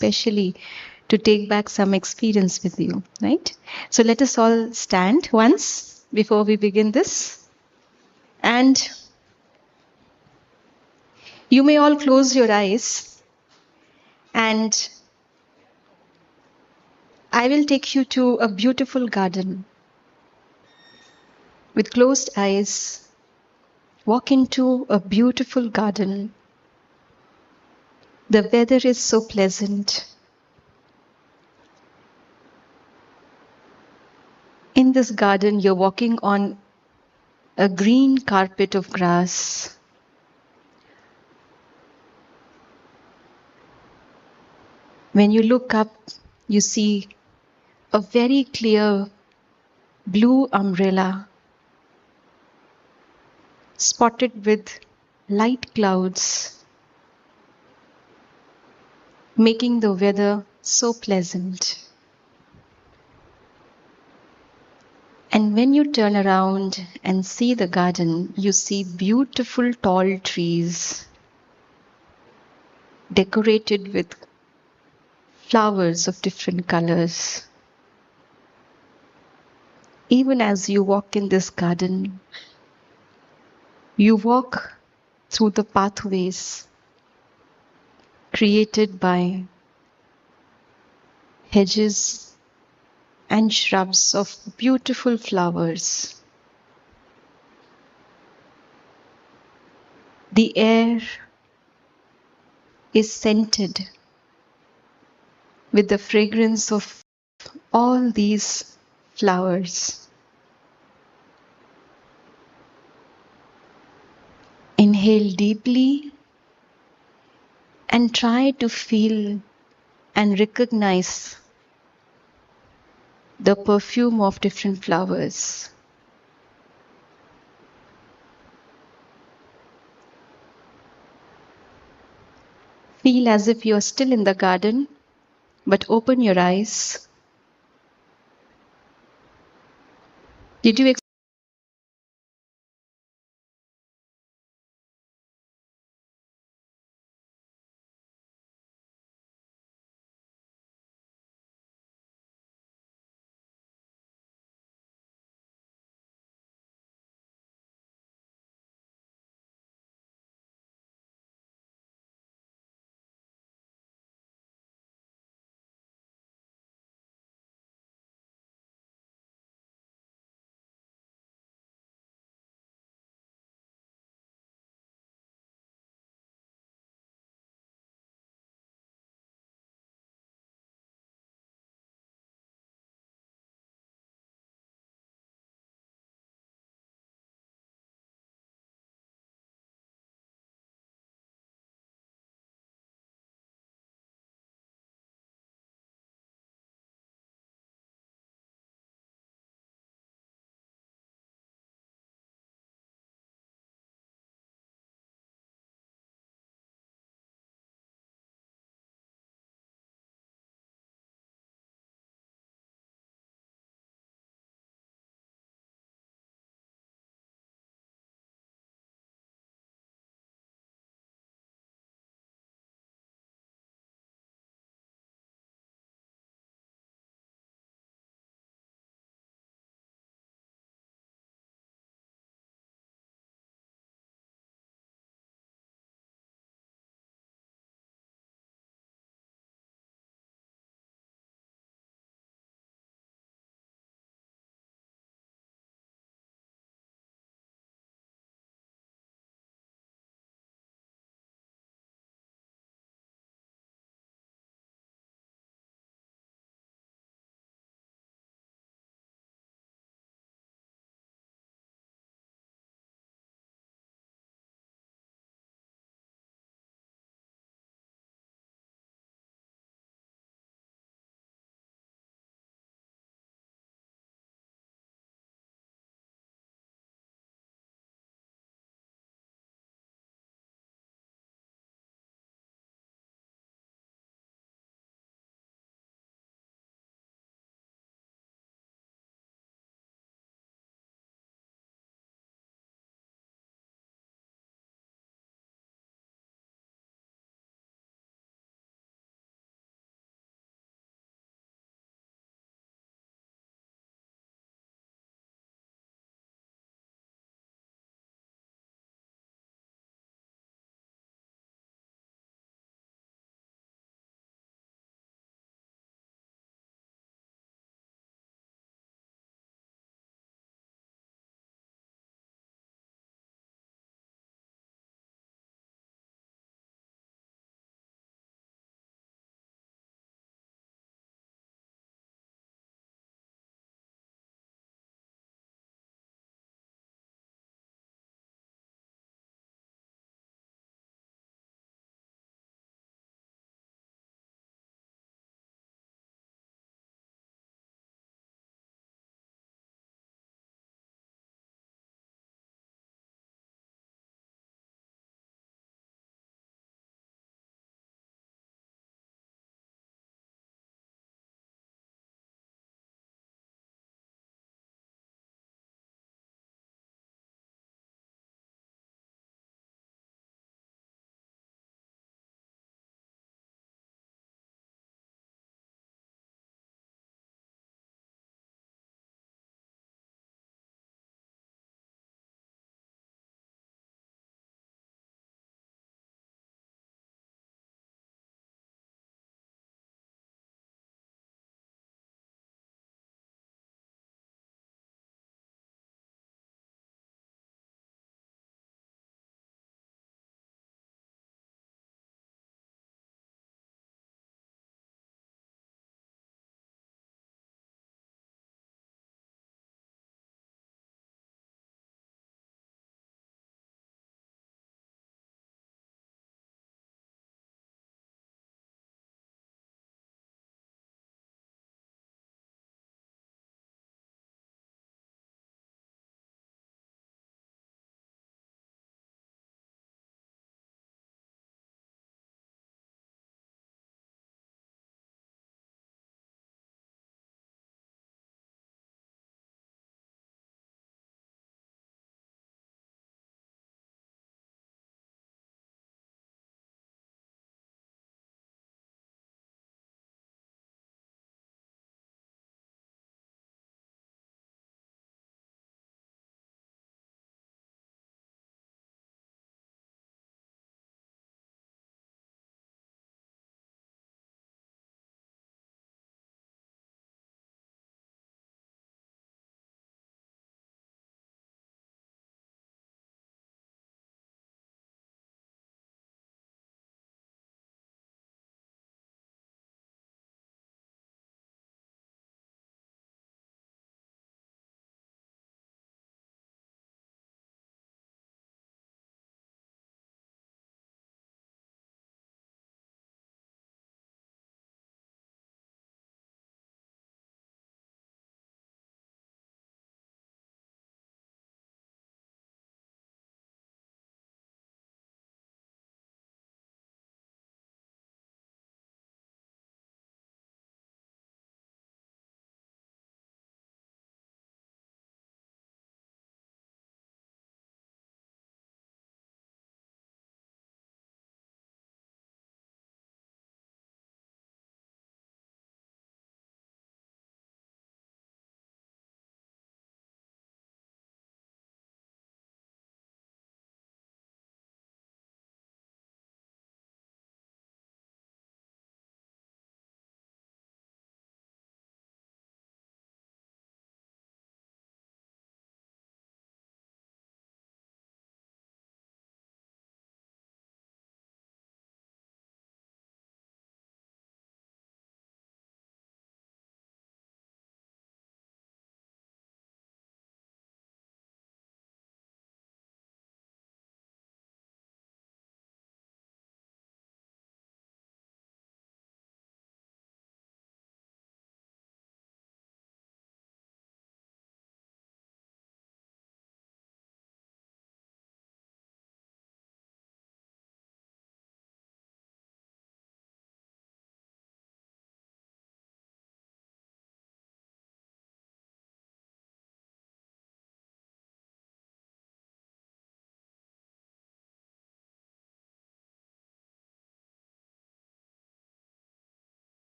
especially to take back some experience with you, right? So let us all stand once before we begin this. And you may all close your eyes, and I will take you to a beautiful garden. With closed eyes, walk into a beautiful garden. The weather is so pleasant. In this garden, you're walking on a green carpet of grass. When you look up, you see a very clear blue umbrella spotted with light clouds, making the weather so pleasant. And when you turn around and see the garden, you see beautiful tall trees decorated with flowers of different colors. Even as you walk in this garden, you walk through the pathways created by hedges and shrubs of beautiful flowers. The air is scented with the fragrance of all these flowers. Inhale deeply and try to feel and recognize the perfume of different flowers. Feel as if you are still in the garden, but open your eyes. Did you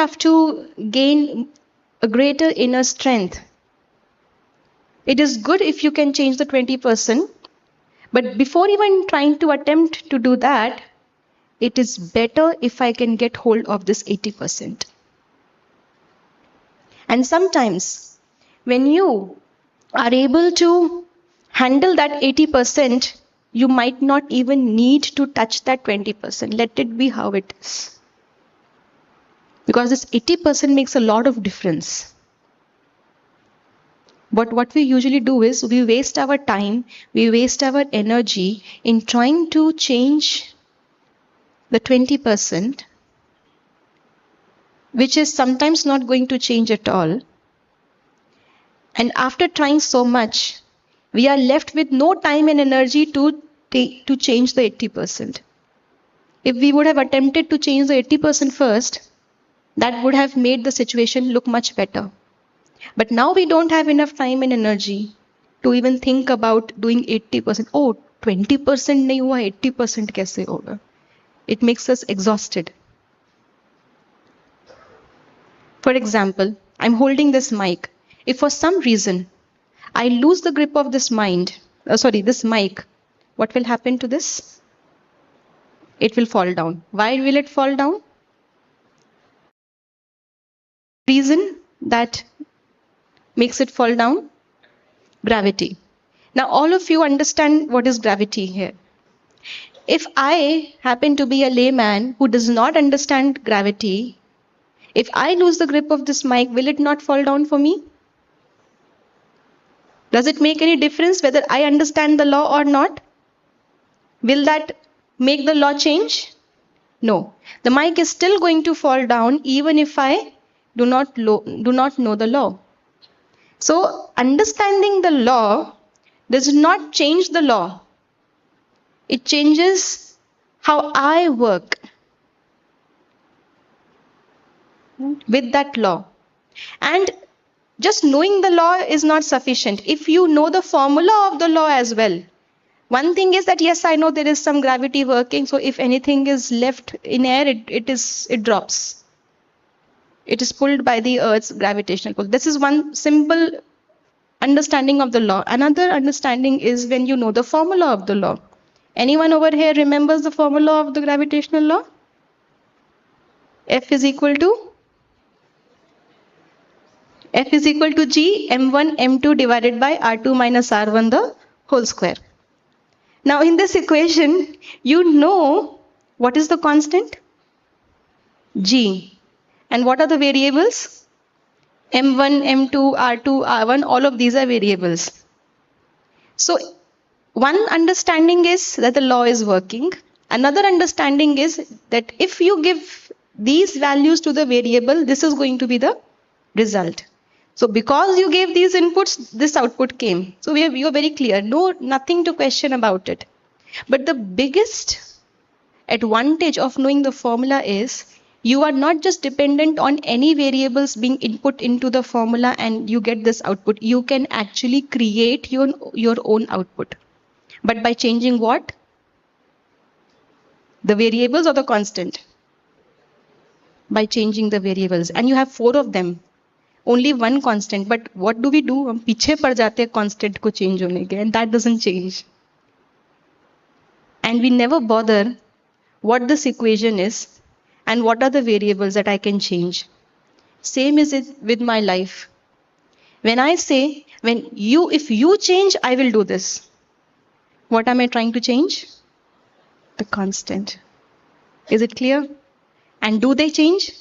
have to gain a greater inner strength. It is good if you can change the 20%, but before even trying to attempt to do that, it is better if I can get hold of this 80%. And sometimes when you are able to handle that 80%, you might not even need to touch that 20%. Let it be how it is. Because this 80% makes a lot of difference. But what we usually do is we waste our time, we waste our energy in trying to change the 20%, which is sometimes not going to change at all. And after trying so much, we are left with no time and energy to change the 80%. If we would have attempted to change the 80% first, that would have made the situation look much better. But now we don't have enough time and energy to even think about doing 80%. Oh, 20% nahi hua, 80% kaise hoga? It makes us exhausted. For example, I'm holding this mic. If for some reason I lose the grip of this this mic, what will happen to this? It will fall down. Why will it fall down? Reason that makes it fall down? Gravity. Now all of you understand what is gravity here. If I happen to be a layman who does not understand gravity, if I lose the grip of this mic, will it not fall down for me? Does it make any difference whether I understand the law or not? Will that make the law change? No. The mic is still going to fall down even if I do not know the law. So understanding the law does not change the law. It changes how I work with that law. And just knowing the law is not sufficient. If you know the formula of the law as well, one thing is that yes, I know there is some gravity working, so if anything is left in air, it drops. It is pulled by the Earth's gravitational pull. This is one simple understanding of the law. Another understanding is when you know the formula of the law. Anyone over here remembers the formula of the gravitational law? F is equal to G m1 m2 divided by r2 minus r1 the whole square. Now in this equation, you know what is the constant? G. And what are the variables? m1, m2, r2, r1, all of these are variables. So one understanding is that the law is working. Another understanding is that if you give these values to the variable, this is going to be the result. So because you gave these inputs, this output came. So we are very clear. Nothing to question about it. But the biggest advantage of knowing the formula is you are not just dependent on any variables being input into the formula and you get this output. You can actually create your own output. But by changing what? The variables or the constant? By changing the variables. And you have 4 of them. Only one constant. But what do? हम पीछे पड़ जाते हैं constant को change होने के, and that doesn't change. And we never bother what this equation is and what are the variables that I can change. Same is it with my life. When I say, if you change, I will do this. What am I trying to change? The constant. Is it clear? And do they change?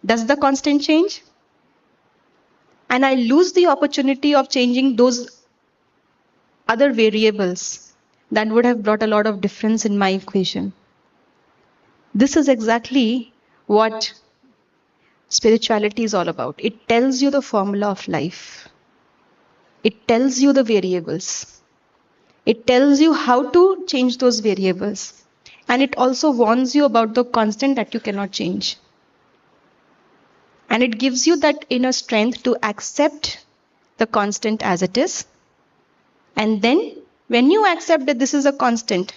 Does the constant change? And I lose the opportunity of changing those other variables that would have brought a lot of difference in my equation. This is exactly what spirituality is all about. It tells you the formula of life. It tells you the variables. It tells you how to change those variables. And it also warns you about the constant that you cannot change. And it gives you that inner strength to accept the constant as it is. And then when you accept that this is a constant,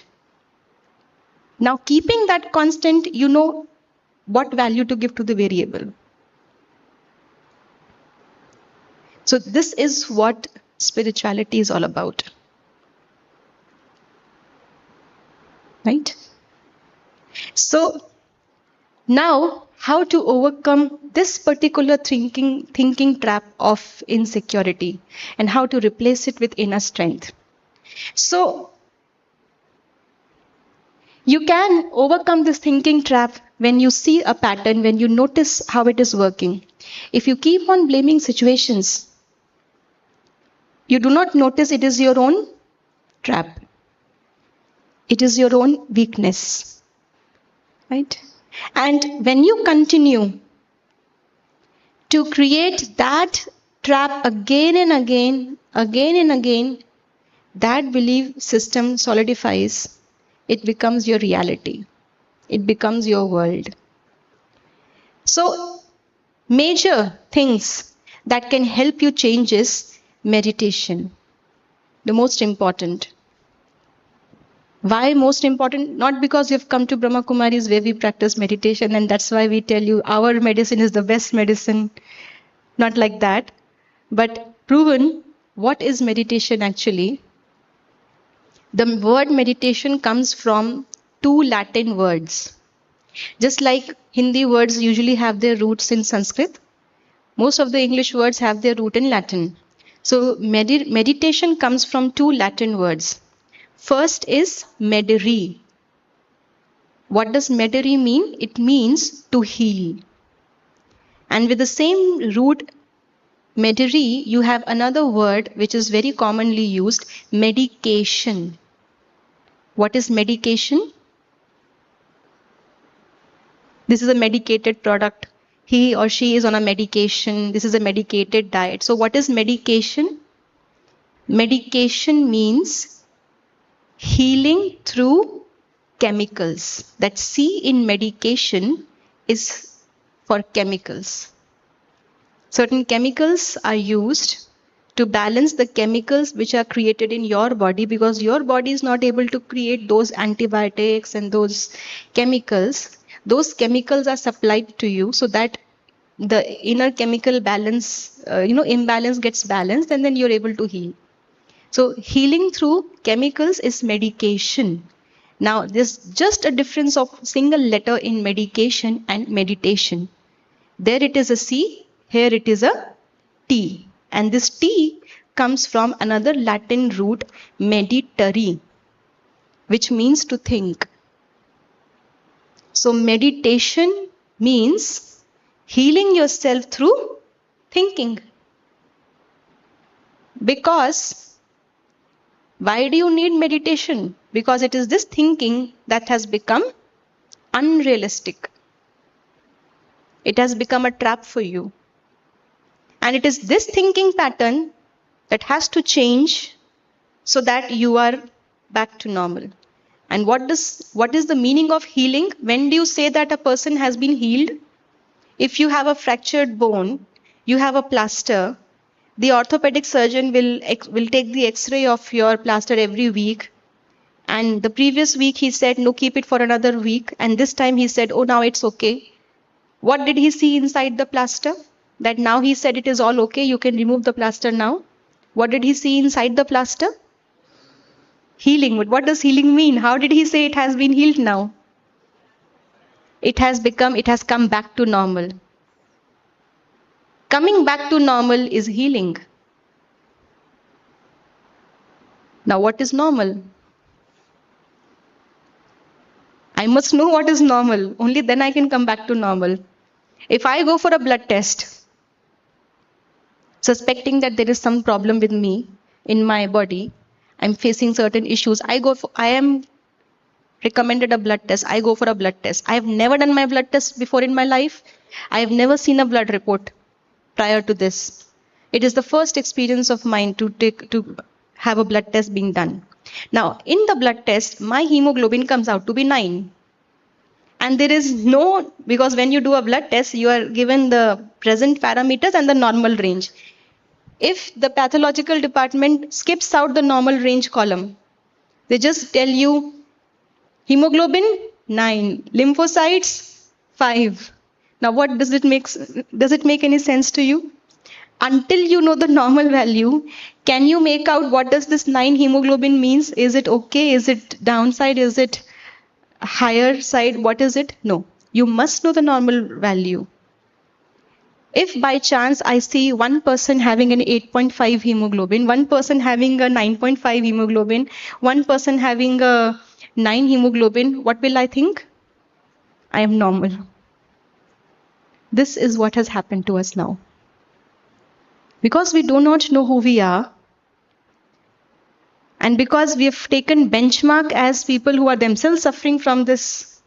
now keeping that constant, you know what value to give to the variable. So this is what spirituality is all about. Right? So now, how to overcome this particular thinking trap of insecurity and how to replace it with inner strength. So you can overcome this thinking trap when you see a pattern, when you notice how it is working. If you keep on blaming situations, you do not notice it is your own trap. It is your own weakness. Right? And when you continue to create that trap again and again, that belief system solidifies. It becomes your reality. It becomes your world. So, major things that can help you change is meditation. The most important. Why most important? Not because you've come to Brahma Kumaris where we practice meditation and that's why we tell you our medicine is the best medicine. Not like that. But proven, what is meditation actually? The word meditation comes from two Latin words. Just like Hindi words usually have their roots in Sanskrit, most of the English words have their root in Latin. So meditation comes from two Latin words. First is medere. What does medere mean? It means to heal. And with the same root medere, you have another word which is very commonly used, medication. What is medication? This is a medicated product. He or she is on a medication. This is a medicated diet. So what is medication? Medication means healing through chemicals. That C in medication is for chemicals. Certain chemicals are used to balance the chemicals which are created in your body because your body is not able to create those antibiotics and those chemicals. Those chemicals are supplied to you so that the inner chemical balance, imbalance gets balanced and then you're able to heal. So healing through chemicals is medication. Now there's just a difference of single letter in medication and meditation. There it is a C, here it is a T. And this T comes from another Latin root, meditare, which means to think. So meditation means healing yourself through thinking. Because why do you need meditation? Because it is this thinking that has become unrealistic. It has become a trap for you. And it is this thinking pattern that has to change so that you are back to normal. And what is the meaning of healing? When do you say that a person has been healed? If you have a fractured bone, you have a plaster, the orthopedic surgeon will take the x-ray of your plaster every week. And the previous week he said, no, keep it for another week. And this time he said, oh, now it's okay. What did he see inside the plaster? That now he said it is all okay, you can remove the plaster now. What did he see inside the plaster? Healing. But what does healing mean? How did he say it has been healed now? It has come back to normal. Coming back to normal is healing. Now what is normal? I must know what is normal. Only then I can come back to normal. If I go for a blood test, suspecting that there is some problem with me in my body, I'm facing certain issues, I am recommended a blood test. I go for a blood test. I have never done my blood test before in my life. I have never seen a blood report prior to this. It is the first experience of mine to have a blood test being done. Now, in the blood test, my hemoglobin comes out to be 9. And there is no, because when you do a blood test, you are given the present parameters and the normal range. If the pathological department skips out the normal range column, they just tell you hemoglobin 9, lymphocytes 5. Now what does it make any sense to you? Until you know the normal value, can you make out what does this 9 hemoglobin means? Is it okay? Is it downside? Is it higher side? What is it? No. You must know the normal value. If by chance I see one person having an 8.5 hemoglobin, one person having a 9.5 hemoglobin, one person having a 9 hemoglobin, what will I think? I am normal. This is what has happened to us now. Because we do not know who we are, and because we have taken benchmark as people who are themselves suffering from this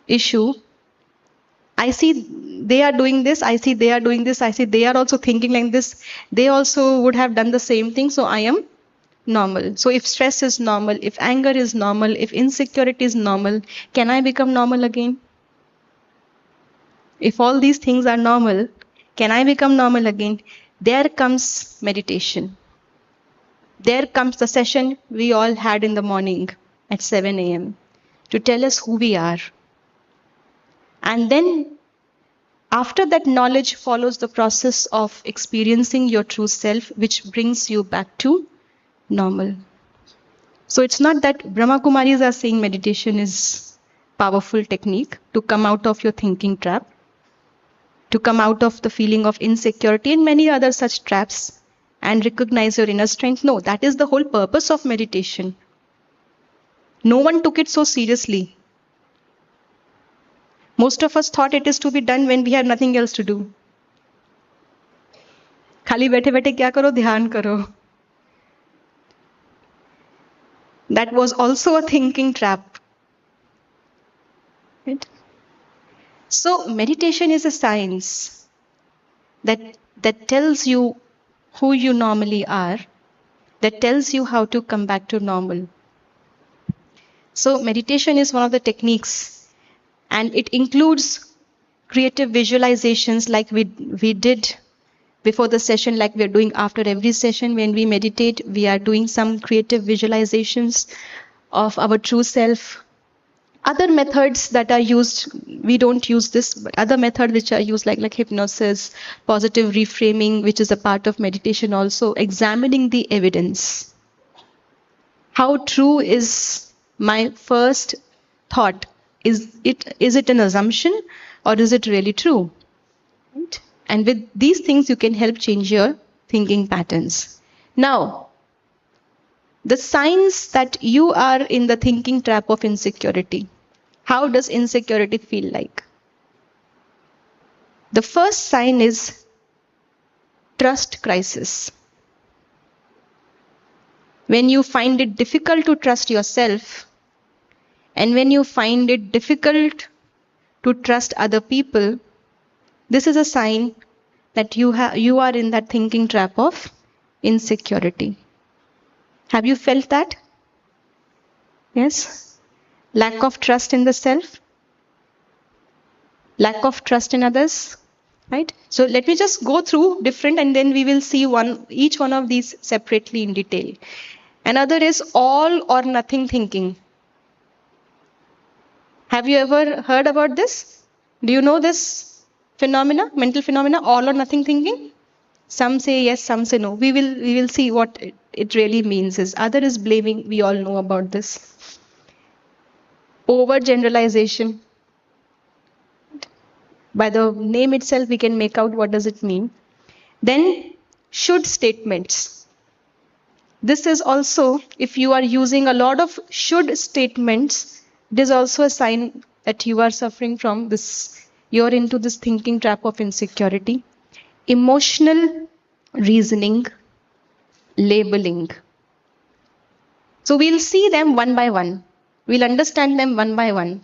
issue, I see they are doing this, I see they are doing this, I see they are also thinking like this, they also would have done the same thing, so I am normal. So if stress is normal, if anger is normal, if insecurity is normal, can I become normal again? If all these things are normal, can I become normal again? There comes meditation. There comes the session we all had in the morning at 7 a.m. to tell us who we are. And then after that knowledge follows the process of experiencing your true self, which brings you back to normal. So it's not that Brahma Kumaris are saying meditation is powerful technique to come out of your thinking trap, to come out of the feeling of insecurity and many other such traps and recognize your inner strength. No, that is the whole purpose of meditation. No one took it so seriously. Most of us thought it is to be done when we have nothing else to do. खाली बैठे बैठे क्या करो, ध्यान करो. That was also a thinking trap. Right? So meditation is a science that tells you who you normally are, that tells you how to come back to normal. So meditation is one of the techniques, and it includes creative visualizations like we did before the session, like we're doing after every session. When we meditate, we are doing some creative visualizations of our true self. Other methods that are used, we don't use this, but other methods which are used like hypnosis, positive reframing, which is a part of meditation also, examining the evidence. How true is my first thought? Is it an assumption or is it really true? Right? And with these things, you can help change your thinking patterns. Now, the signs that you are in the thinking trap of insecurity. How does insecurity feel like? The first sign is trust crisis. When you find it difficult to trust yourself, and when you find it difficult to trust other people, this is a sign that you are in that thinking trap of insecurity. Have you felt that? Yes? Lack of trust in the self? Lack of trust in others? Right? So let me just go through different and then we will see each one of these separately in detail. Another is all or nothing thinking. Have you ever heard about this? Do you know this phenomena, mental phenomena, all or nothing thinking? Some say yes, some say no. We will see what it really means. Other is blaming. We all know about this. Overgeneralization. By the name itself, we can make out what does it mean. Then should statements. This is also, if you are using a lot of should statements, it is also a sign that you are suffering from this. You're into this thinking trap of insecurity. Emotional reasoning, labeling. So we'll see them one by one. We'll understand them one by one.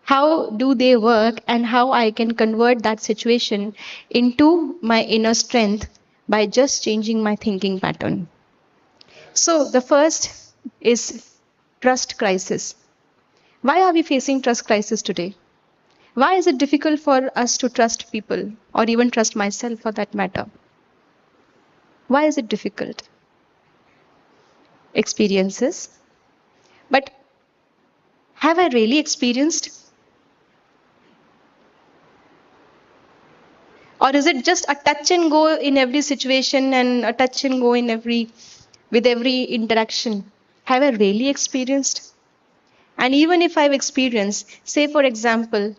How do they work and how I can convert that situation into my inner strength by just changing my thinking pattern. So the first is trust crisis. Why are we facing trust crisis today? Why is it difficult for us to trust people or even trust myself for that matter? Why is it difficult? Experiences. But have I really experienced? Or is it just a touch and go in every situation and a touch and go in with every interaction? Have I really experienced? And even if I've experienced, say for example,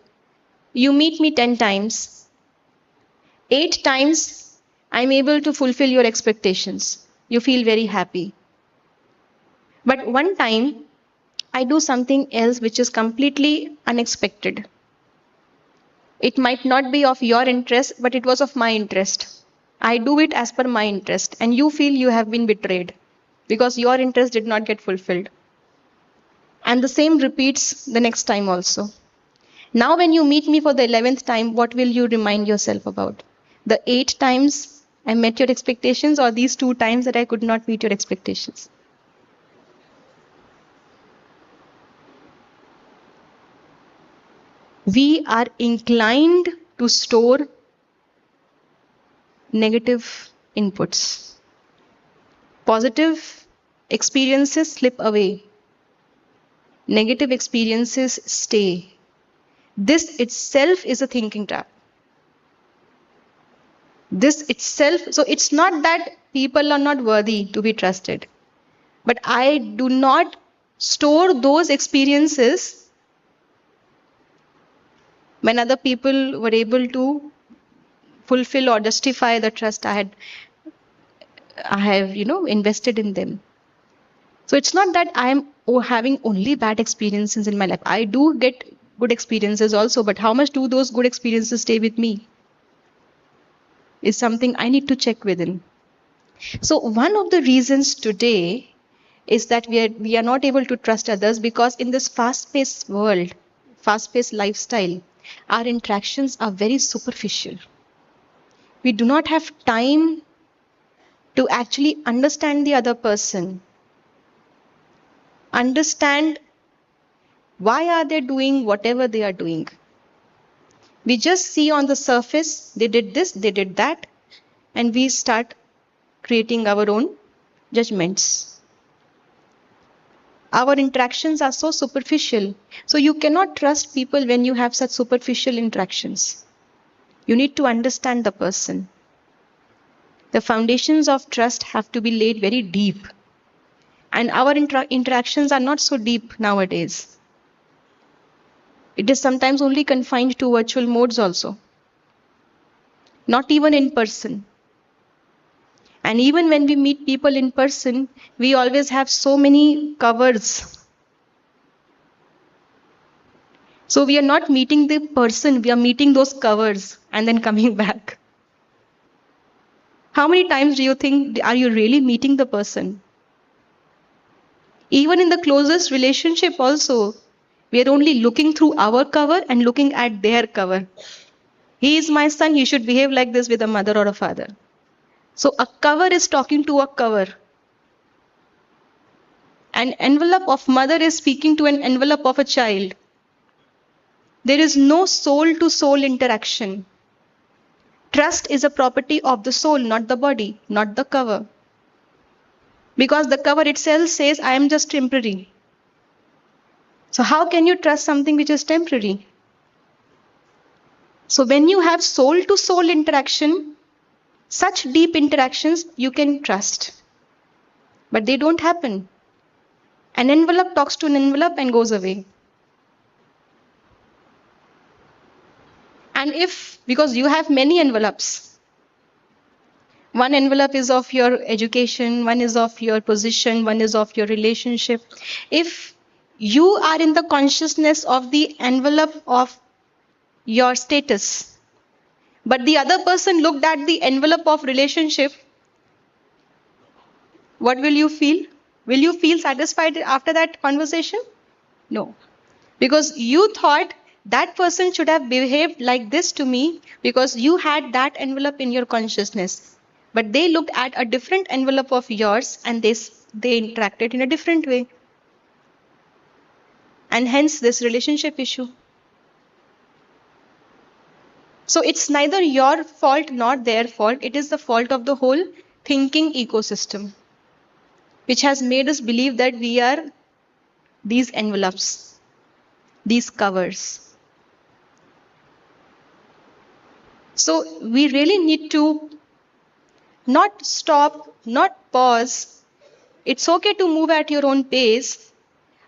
you meet me 10 times, 8 times I'm able to fulfill your expectations. You feel very happy. But one time I do something else which is completely unexpected. It might not be of your interest, but it was of my interest. I do it as per my interest, and you feel you have been betrayed because your interest did not get fulfilled. And the same repeats the next time also. Now, when you meet me for the 11th time, what will you remind yourself about? The 8 times I met your expectations, or these 2 times that I could not meet your expectations? We are inclined to store negative inputs. Positive experiences slip away. Negative experiences stay. This itself is a thinking trap. This itself, so it's not that people are not worthy to be trusted, but I do not store those experiences when other people were able to fulfill or justify the trust I have invested in them. So it's not that I'm having only bad experiences in my life. I do get good experiences also, but how much do those good experiences stay with me is something I need to check within. So one of the reasons today is that we are not able to trust others because in this fast-paced world, fast-paced lifestyle, our interactions are very superficial. We do not have time to actually understand the other person, understand why are they doing whatever they are doing. We just see on the surface, they did this, they did that, and we start creating our own judgments. Our interactions are so superficial. So you cannot trust people when you have such superficial interactions. You need to understand the person. The foundations of trust have to be laid very deep. And our interactions are not so deep nowadays. It is sometimes only confined to virtual modes also. Not even in person. And even when we meet people in person, we always have so many covers. So we are not meeting the person, we are meeting those covers and then coming back. How many times do you think are you really meeting the person? Even in the closest relationship also, we are only looking through our cover and looking at their cover. He is my son, he should behave like this with a mother or a father. So a cover is talking to a cover. An envelope of mother is speaking to an envelope of a child. There is no soul-to-soul interaction. Trust is a property of the soul, not the body, not the cover. Because the cover itself says, I am just temporary. So how can you trust something which is temporary? So when you have soul-to-soul interaction, such deep interactions you can trust. But they don't happen. An envelope talks to an envelope and goes away. And because you have many envelopes, one envelope is of your education, one is of your position, one is of your relationship. If you are in the consciousness of the envelope of your status, but the other person looked at the envelope of relationship, what will you feel? Will you feel satisfied after that conversation? No. Because you thought that person should have behaved like this to me because you had that envelope in your consciousness. But they looked at a different envelope of yours and they interacted in a different way. And hence this relationship issue. So it's neither your fault nor their fault. It is the fault of the whole thinking ecosystem, which has made us believe that we are these envelopes, these covers. So we really need to not stop, not pause. It's okay to move at your own pace,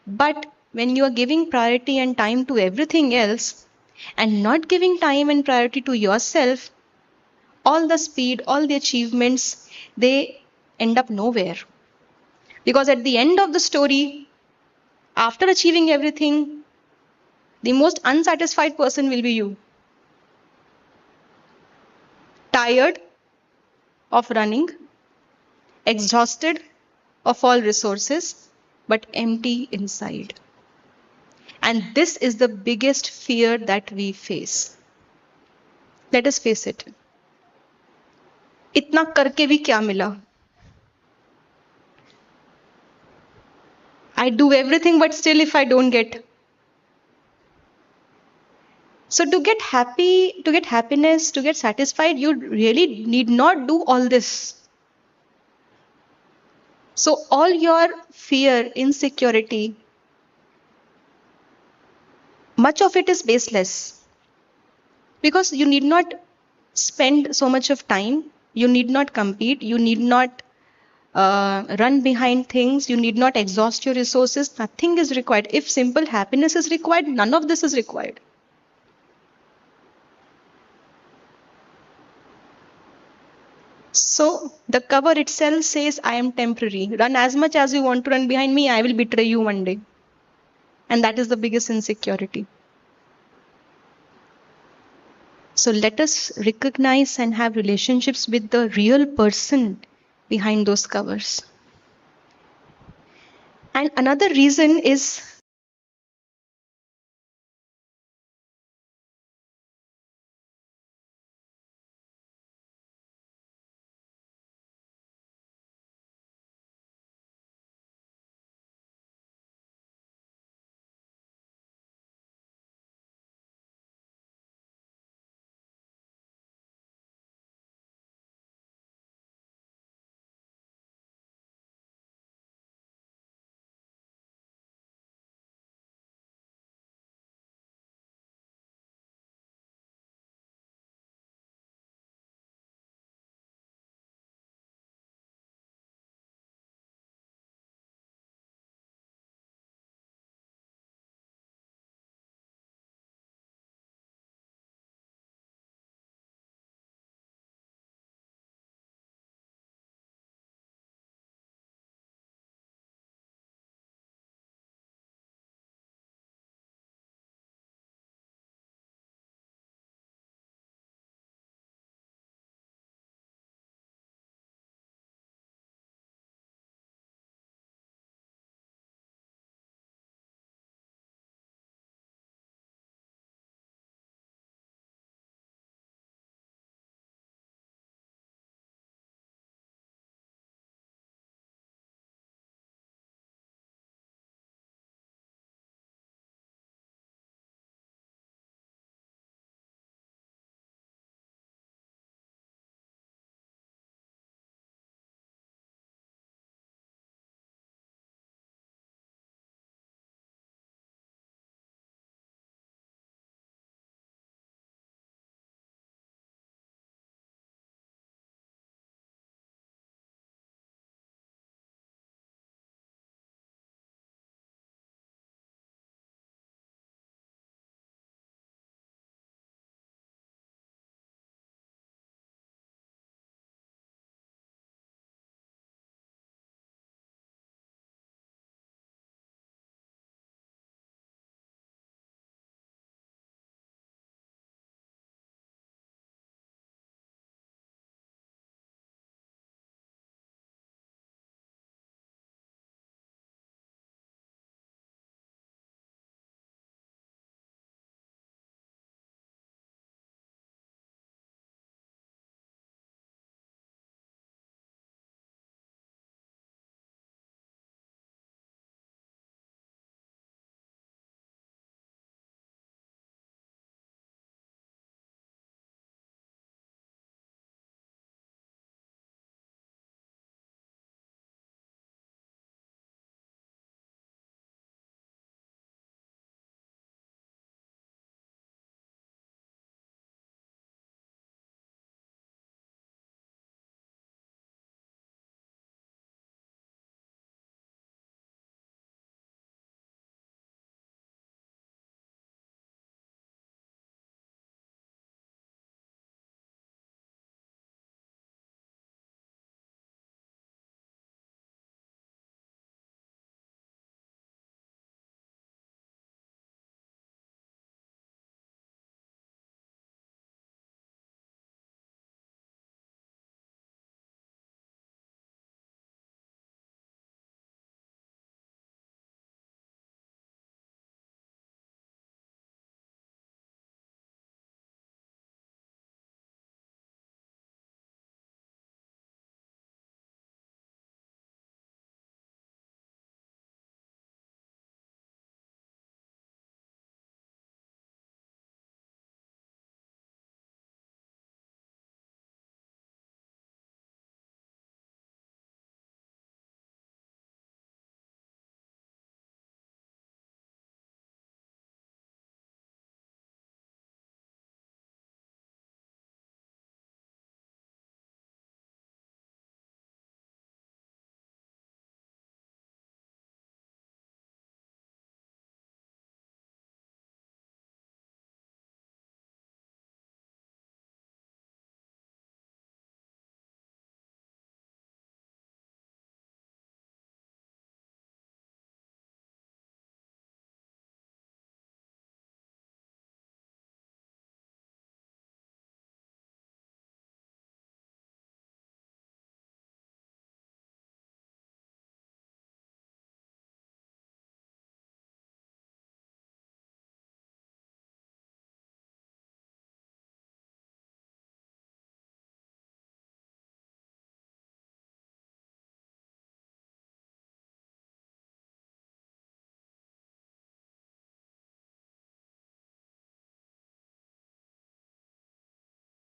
but when you are giving priority and time to everything else and not giving time and priority to yourself, all the speed, all the achievements, they end up nowhere. Because at the end of the story, after achieving everything, the most unsatisfied person will be you. Tired of running, exhausted of all resources, but empty inside. And this is the biggest fear that we face. Let us face it. इतना करके भी क्या मिला? I do everything, but still if I don't get. So to get happy, to get happiness, to get satisfied, you really need not do all this. So all your fear, insecurity, much of it is baseless. Because you need not spend so much of time, you need not compete, you need not run behind things, you need not exhaust your resources. Nothing is required. If simple happiness is required, none of this is required. So the cover itself says, I am temporary. Run as much as you want to run behind me, I will betray you one day. And that is the biggest insecurity. So let us recognize and have relationships with the real person behind those covers. And another reason is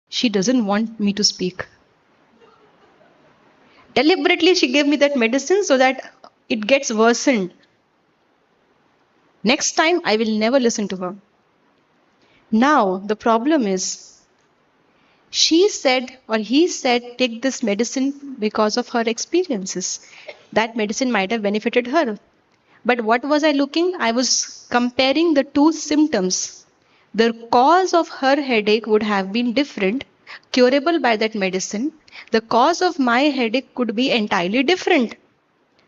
She doesn't want me to speak. Deliberately, she gave me that medicine so that it gets worsened. Next time, I will never listen to her. Now, the problem is, she said or he said, take this medicine because of her experiences. That medicine might have benefited her. But what was I looking? I was comparing the two symptoms. The cause of her headache would have been different, curable by that medicine. The cause of my headache could be entirely different,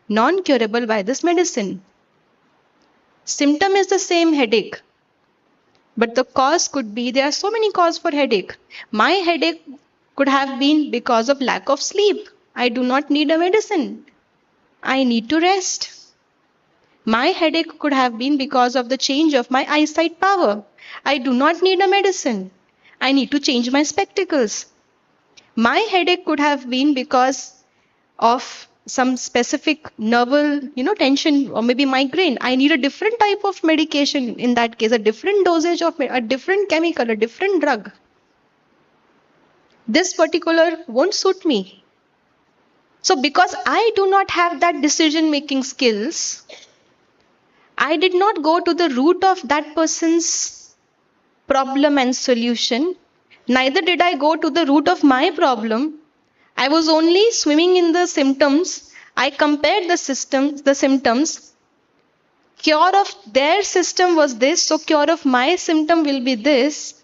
non curable by this medicine. Symptom is the same, headache, but the cause could be, there are so many causes for headache. My headache could have been because of lack of sleep. I do not need a medicine. I need to rest. My headache could have been because of the change of my eyesight power. I do not need a medicine. I need to change my spectacles. My headache could have been because of some specific nerval, tension, or maybe migraine. I need a different type of medication in that case, a different dosage of a different chemical, a different drug. This particular won't suit me. So because I do not have that decision making skills, I did not go to the root of that person's problem and solution. Neither did I go to the root of my problem. I was only swimming in the symptoms. I compared the symptoms. Cure of their system was this, so cure of my symptom will be this.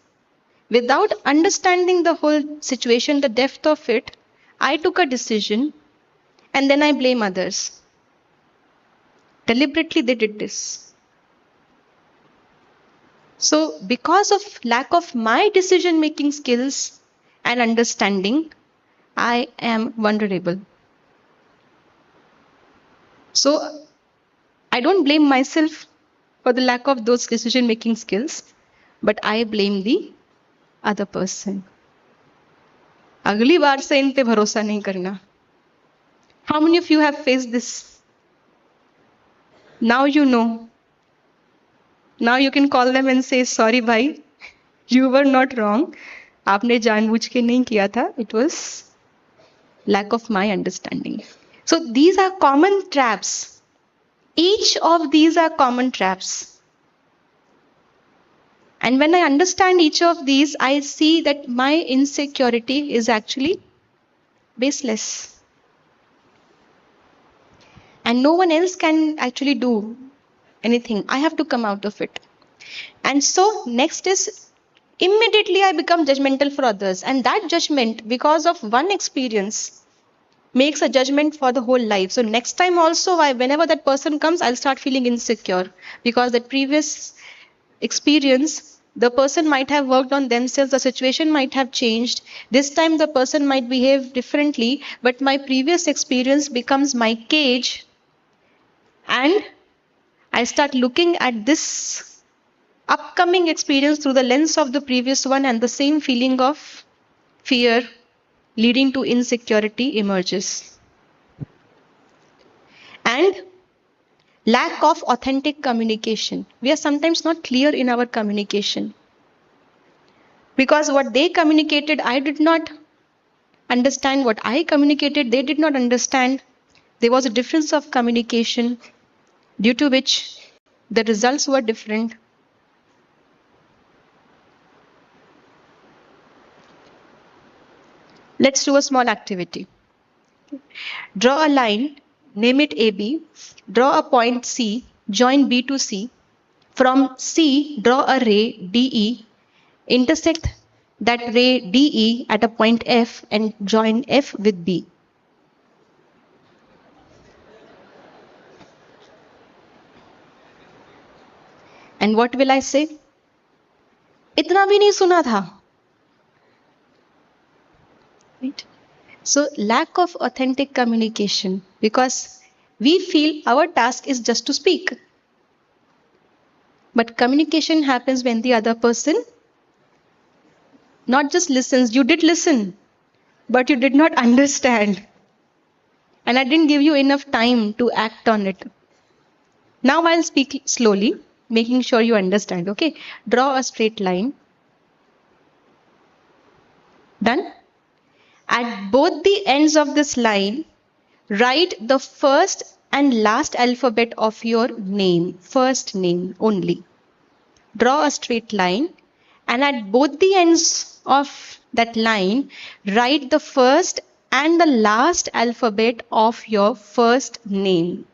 Without understanding the whole situation, the depth of it, I took a decision and then I blame others. Deliberately, they did this. So, because of lack of my decision making skills and understanding, I am vulnerable. So, I don't blame myself for the lack of those decision making skills, but I blame the other person. अगली बार से इन पे भरोसा नहीं करना. How many of you have faced this? Now you know. Now you can call them and say, sorry bhai, you were not wrong. आपने जानबूझ के नहीं किया था. It was lack of my understanding. So these are common traps. Each of these are common traps. And when I understand each of these, I see that my insecurity is actually baseless. And no one else can actually do anything. I have to come out of it. And so next is, immediately I become judgmental for others. And that judgment, because of one experience, makes a judgment for the whole life. So next time also, whenever that person comes, I'll start feeling insecure. Because that previous experience, the person might have worked on themselves, the situation might have changed. This time the person might behave differently, but my previous experience becomes my cage. And I start looking at this upcoming experience through the lens of the previous one, and the same feeling of fear leading to insecurity emerges. And lack of authentic communication. We are sometimes not clear in our communication. Because what they communicated, I did not understand. What I communicated, they did not understand. There was a difference of communication, due to which the results were different. Let's do a small activity. Draw a line, name it AB, draw a point C, join B to C. From C, draw a ray DE, intersect that ray DE at a point F and join F with B. And what will I say? इतना भी नहीं सुना था. Right? So lack of authentic communication, because we feel our task is just to speak. But communication happens when the other person not just listens. You did listen, but you did not understand. And I didn't give you enough time to act on it. Now I'll speak slowly, making sure you understand. Okay, draw a straight line. Done? At both the ends of this line, write the first and last alphabet of your name, first name only. Draw a straight line, and at both the ends of that line, write the first and the last alphabet of your first name.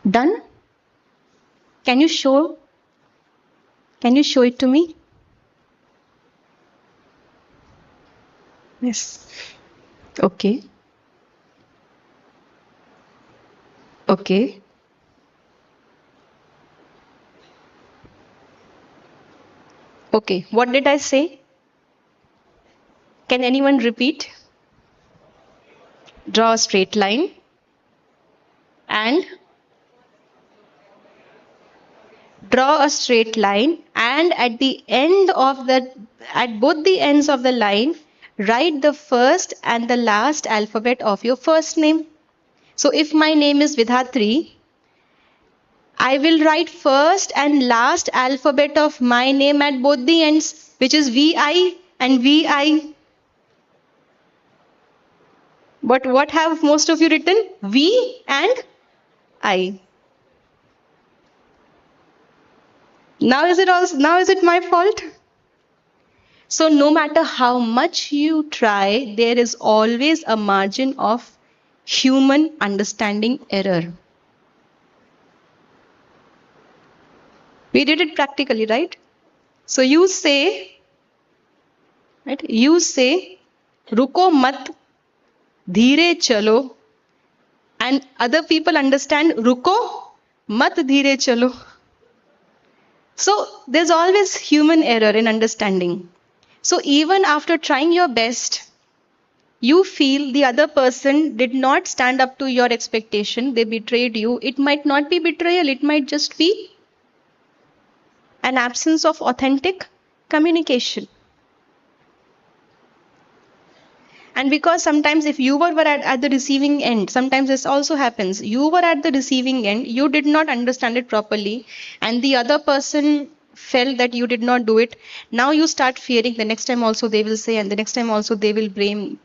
Done? Can you show it to me? Yes. Okay. Okay. Okay. What did I say? Can anyone repeat? Draw a straight line and at both the ends of the line, write the first and the last alphabet of your first name. So if my name is Vidhatri, I will write first and last alphabet of my name at both the ends, which is VI and VI. But what have most of you written? V and I. Now is it my fault? So no matter how much you try, there is always a margin of human understanding error. We did it practically, right? So you say, ruko mat, dheere chalo, and other people understand ruko mat dheere chalo. So there's always human error in understanding. So even after trying your best, you feel the other person did not stand up to your expectation, they betrayed you. It might not be betrayal, it might just be an absence of authentic communication. And because sometimes if you were at the receiving end, sometimes this also happens. You were at the receiving end, you did not understand it properly, and the other person felt that you did not do it. Now you start fearing the next time also they will say, and the next time also they will blame.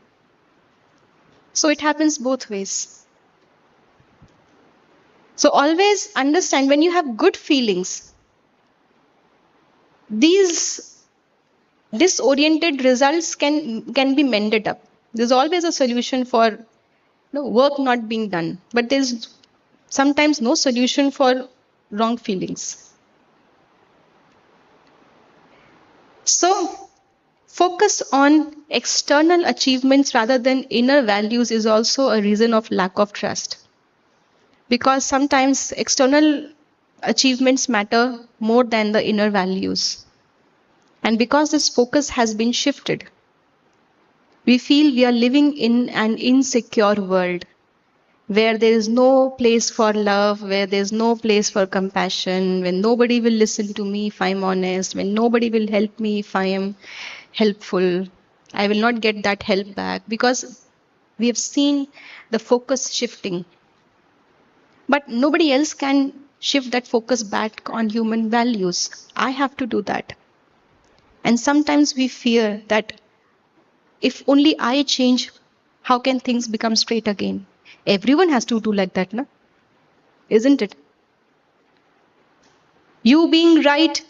So it happens both ways. So always understand, when you have good feelings, these disoriented results can be mended up. There's always a solution for work not being done, but there's sometimes no solution for wrong feelings. So focus on external achievements rather than inner values is also a reason of lack of trust. Because sometimes external achievements matter more than the inner values. And because this focus has been shifted, we feel we are living in an insecure world where there is no place for love, where there is no place for compassion, when nobody will listen to me if I'm honest, when nobody will help me if I am helpful. I will not get that help back because we have seen the focus shifting. But nobody else can shift that focus back on human values. I have to do that. And sometimes we fear that if only I change, how can things become straight again? Everyone has to do like that, no? Isn't it? You being right,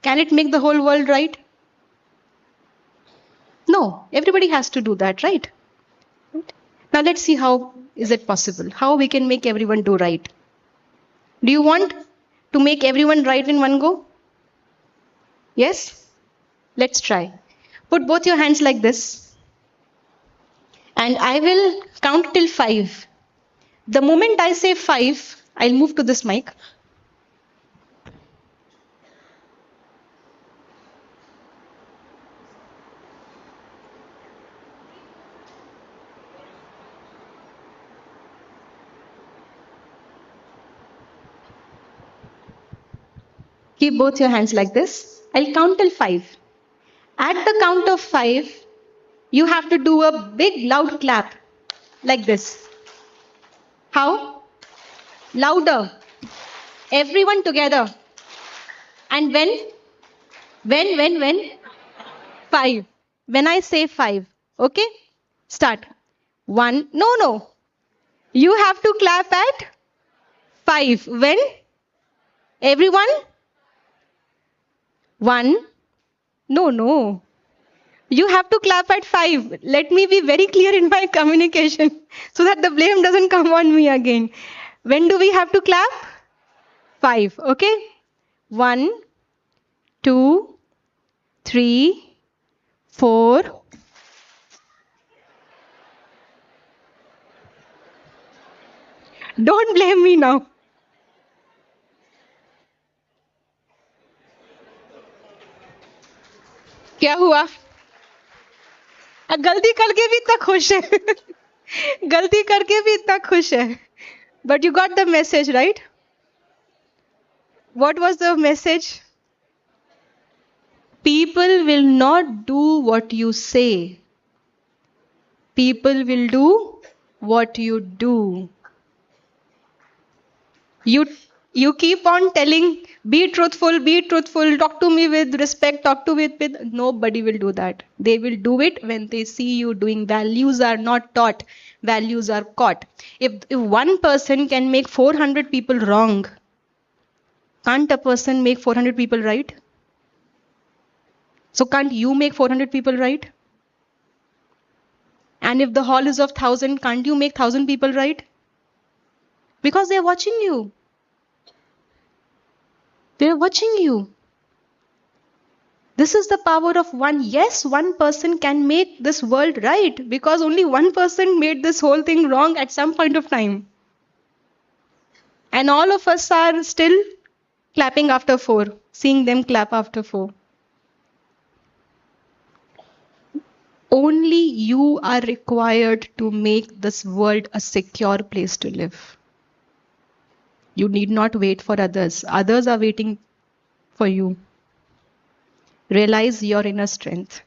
can it make the whole world right? No, everybody has to do that, right? Now let's see how is it possible, how we can make everyone do right. Do you want to make everyone right in one go? Yes? Let's try. Put both your hands like this. And I will count till 5. The moment I say 5, I'll move to this mic. Keep both your hands like this. I'll count till 5. At the count of 5, you have to do a big loud clap like this. How? Louder. Everyone together. And when When? 5. When I say 5. Okay? Start. 1. No, no. You have to clap at 5. When? Everyone? 1. No, no. You have to clap at 5. Let me be very clear in my communication so that the blame doesn't come on me again. When do we have to clap? 5. Okay? 1, 2, 3, 4. Don't blame me now. क्या हुआ? गलती करके भी इतना खुश है. गलती करके भी इतना खुश है. But you got the message, right? What was the message? People will not do what you say. People will do what you do. You keep on telling, be truthful, talk to me with respect, talk to me with nobody will do that. They will do it when they see you doing. Values are not taught, values are caught. If one person can make 400 people wrong, can't a person make 400 people right? So can't you make 400 people right? And if the hall is of 1,000, can't you make 1,000 people right? Because they're watching you. They're watching you. This is the power of one. Yes, one person can make this world right because only one person made this whole thing wrong at some point of time. And all of us are still clapping after 4, seeing them clap after 4. Only you are required to make this world a secure place to live. You need not wait for others. Others are waiting for you. Realize your inner strength.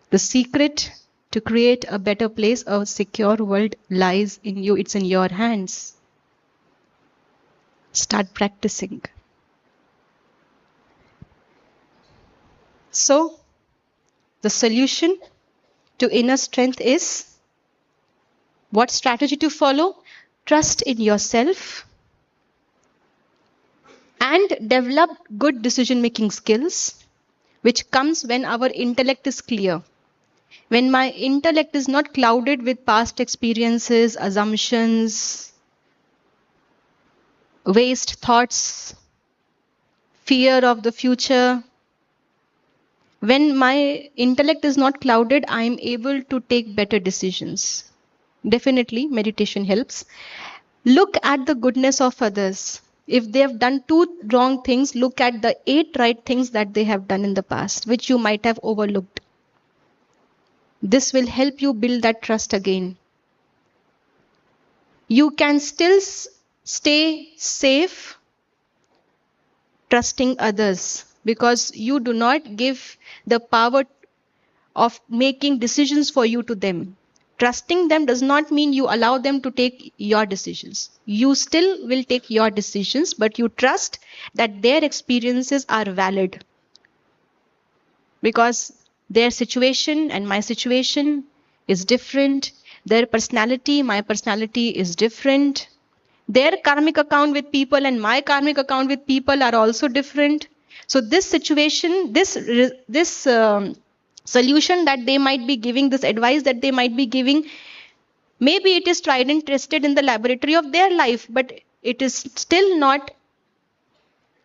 The secret to create a better place, a secure world lies in you. It's in your hands. Start practicing. So, the solution to inner strength is what strategy to follow? Trust in yourself and develop good decision-making skills, which comes when our intellect is clear. When my intellect is not clouded with past experiences, assumptions, waste thoughts, fear of the future. When my intellect is not clouded, I am able to take better decisions. Definitely, meditation helps. Look at the goodness of others. If they have done 2 wrong things, look at the 8 right things that they have done in the past, which you might have overlooked. This will help you build that trust again. You can still stay safe trusting others because you do not give the power of making decisions for you to them. Trusting them does not mean you allow them to take your decisions. You still will take your decisions, but you trust that their experiences are valid. Because their situation and my situation is different. Their personality, my personality is different. Their karmic account with people and my karmic account with people are also different. So this situation, this solution that they might be giving, this advice that they might be giving, maybe it is tried and tested in the laboratory of their life, but it is still not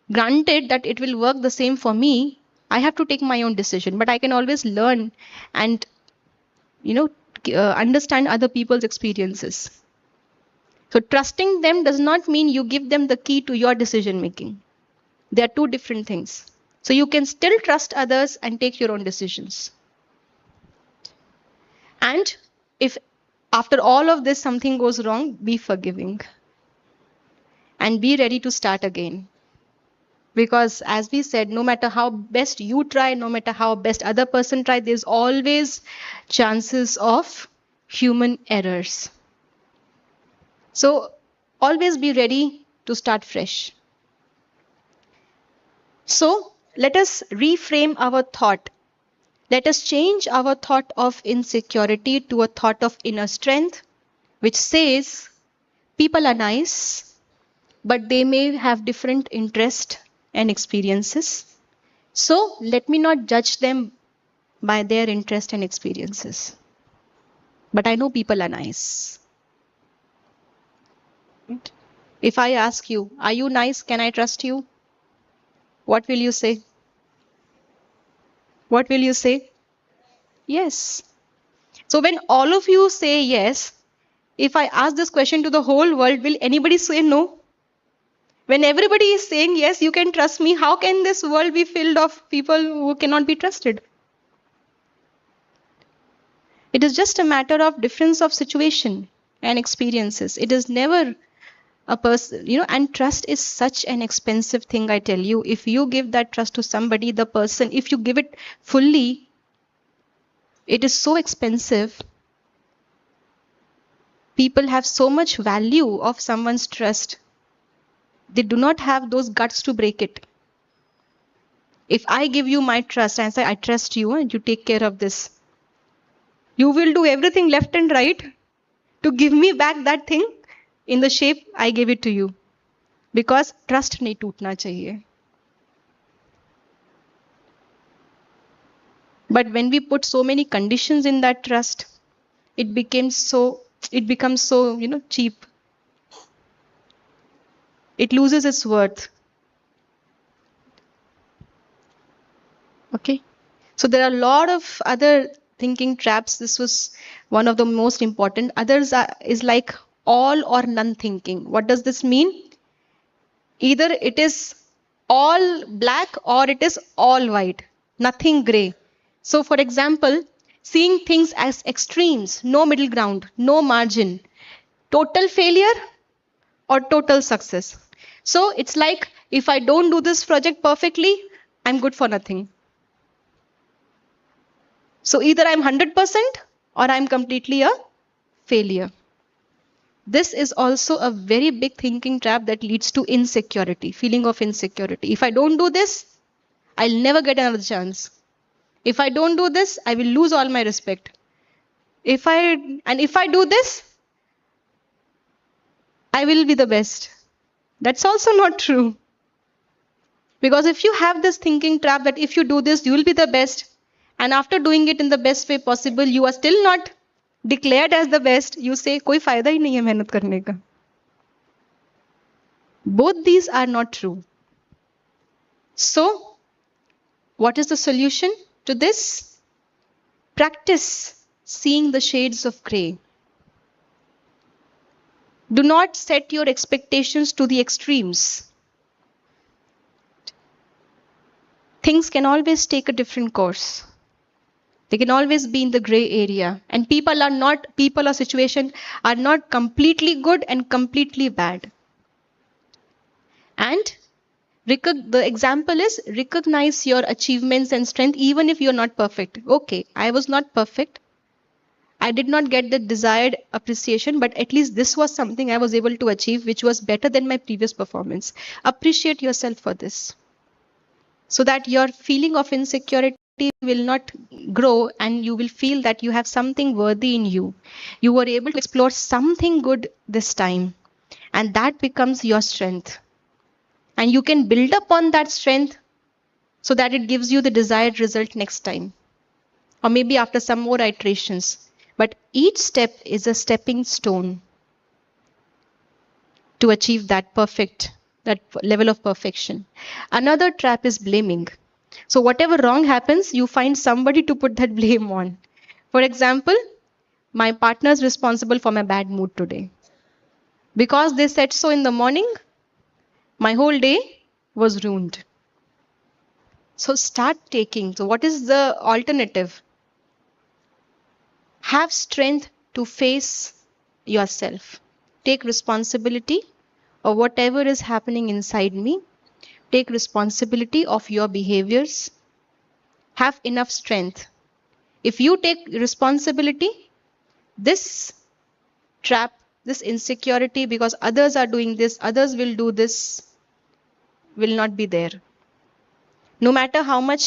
granted that it will work the same for me. I have to take my own decision, but I can always learn and understand other people's experiences. So trusting them does not mean you give them the key to your decision making. They are 2 different things. So you can still trust others and take your own decisions. And if after all of this something goes wrong, be forgiving. And be ready to start again. Because as we said, no matter how best you try, no matter how best other person try, there's always chances of human errors. So always be ready to start fresh. So let us reframe our thought. Let us change our thought of insecurity to a thought of inner strength, which says people are nice, but they may have different interests and experiences. So let me not judge them by their interest and experiences. But I know people are nice. If I ask you, are you nice? Can I trust you? What will you say? What will you say? Yes. So when all of you say yes, if I ask this question to the whole world, will anybody say no? When everybody is saying yes, you can trust me, how can this world be filled of people who cannot be trusted? It is just a matter of difference of situation and experiences. It is never a person, and trust is such an expensive thing, I tell you. If you give that trust to somebody, the person, if you give it fully, it is so expensive. People have so much value of someone's trust. They do not have those guts to break it. If I give you my trust and say, I trust you and you take care of this, you will do everything left and right to give me back that thing in the shape I gave it to you. Because trust nahi tootna chahiye. But when we put so many conditions in that trust, it becomes so, cheap. It loses its worth. Okay. So there are a lot of other thinking traps. This was one of the most important. Others is like all or none thinking. What does this mean? Either it is all black or it is all white, nothing gray. So for example, seeing things as extremes, no middle ground, no margin, total failure or total success. So it's like, if I don't do this project perfectly, I'm good for nothing. So either I'm 100% or I'm completely a failure. This is also a very big thinking trap that leads to insecurity, feeling of insecurity. If I don't do this, I'll never get another chance. If I don't do this, I will lose all my respect. If I do this, I will be the best. That's also not true. Because if you have this thinking trap that if you do this, you will be the best, and after doing it in the best way possible, you are still not declared as the best, you say, koi fayda hi nahi hai mehnat karne ka. Both these are not true. So, what is the solution to this? Practice seeing the shades of gray. Do not set your expectations to the extremes. Things can always take a different course. They can always be in the gray area. And people or situation are not completely good and completely bad. And the example is, recognize your achievements and strength even if you're not perfect. Okay, I was not perfect. I did not get the desired appreciation, but at least this was something I was able to achieve, which was better than my previous performance. Appreciate yourself for this, so that your feeling of insecurity will not grow and you will feel that you have something worthy in you. You were able to explore something good this time, and that becomes your strength. And you can build upon that strength so that it gives you the desired result next time, or maybe after some more iterations. But each step is a stepping stone to achieve that level of perfection. Another trap is blaming. So whatever wrong happens, you find somebody to put that blame on. For example, my partner is responsible for my bad mood today. Because they said so in the morning, my whole day was ruined. So what is the alternative? Have strength to face yourself. Take responsibility of whatever is happening inside me. Take responsibility of your behaviors. Have enough strength. If you take responsibility, this trap, this insecurity because others are doing this, others will do this, will not be there. No matter how much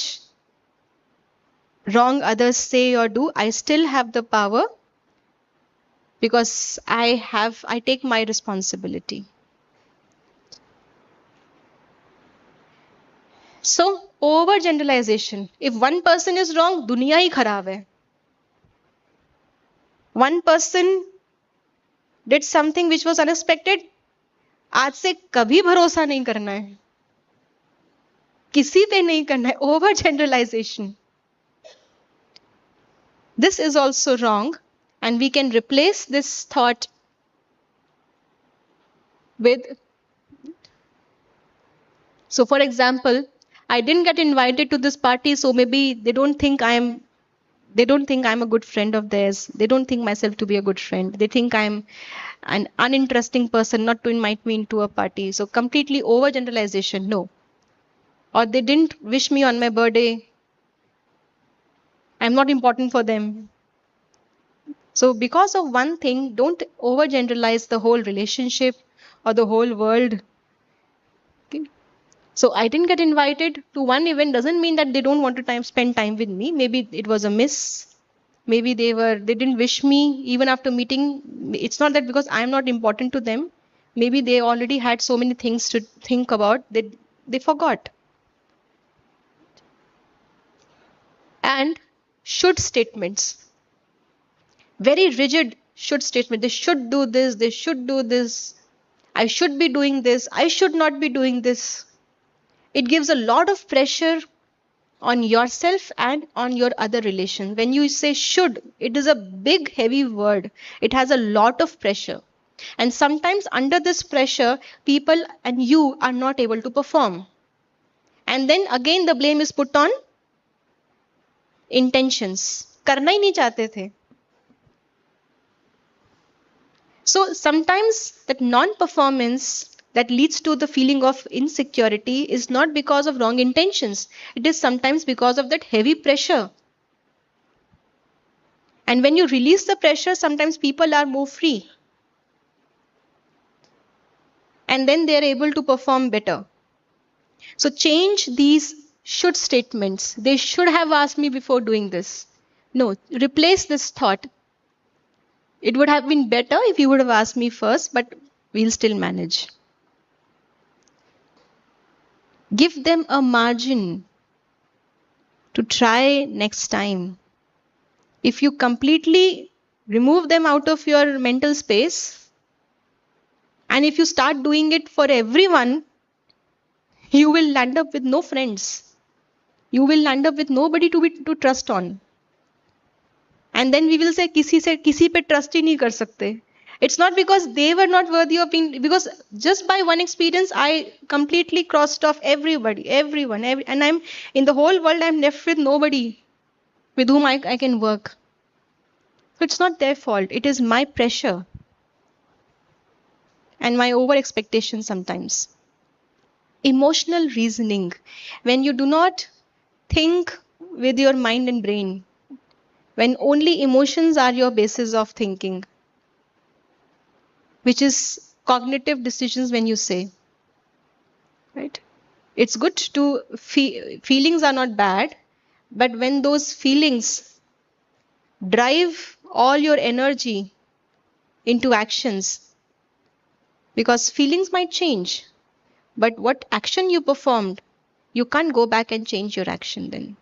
wrong others say or do, I still have the power because I take my responsibility. So, overgeneralization. If one person is wrong, दुनिया ही खराब है. One person did something which was unexpected, आज से कभी भरोसा नहीं करना है. किसी पे नहीं करना है. Overgeneralization. This is also wrong, and we can replace this thought with. So, for example, I didn't get invited to this party, so maybe they don't think I'm a good friend of theirs. They don't think myself to be a good friend. They think I'm an uninteresting person not to invite me into a party. So completely overgeneralization, no. Or they didn't wish me on my birthday. I'm not important for them. So because of one thing, don't overgeneralize the whole relationship or the whole world. Okay. So I didn't get invited to one event doesn't mean that they don't want to spend time with me. Maybe it was a miss. Maybe they didn't wish me even after meeting. It's not that because I'm not important to them. Maybe they already had so many things to think about that they forgot. And should statements, very rigid should statement. They should do this, they should do this, I should be doing this, I should not be doing this. It gives a lot of pressure on yourself and on your other relations. When you say should, it is a big, heavy word. It has a lot of pressure. And sometimes under this pressure, people and you are not able to perform. And then again, the blame is put on intentions. करना ही नहीं चाहते थे. So sometimes that non-performance that leads to the feeling of insecurity is not because of wrong intentions. It is sometimes because of that heavy pressure. And when you release the pressure, sometimes people are more free. And then they are able to perform better. So change these should statements. They should have asked me before doing this. No, replace this thought. It would have been better if you would have asked me first, but we'll still manage. Give them a margin to try next time. If you completely remove them out of your mental space, and if you start doing it for everyone, you will land up with no friends. You will land up with nobody to trust on. And then we will say, किसी पे trust ही नहीं कर सकते. It's not because they were not worthy of being, because just by one experience, I completely crossed off everybody, everyone, and I'm in the whole world, I'm left with nobody with whom I can work. So it's not their fault. It is my pressure and my over expectation sometimes. Emotional reasoning. When you do not think with your mind and brain, when only emotions are your basis of thinking, which is cognitive decisions when you say, right? It's good to feelings are not bad, but when those feelings drive all your energy into actions, because feelings might change, but what action you performed, you can't go back and change your action then.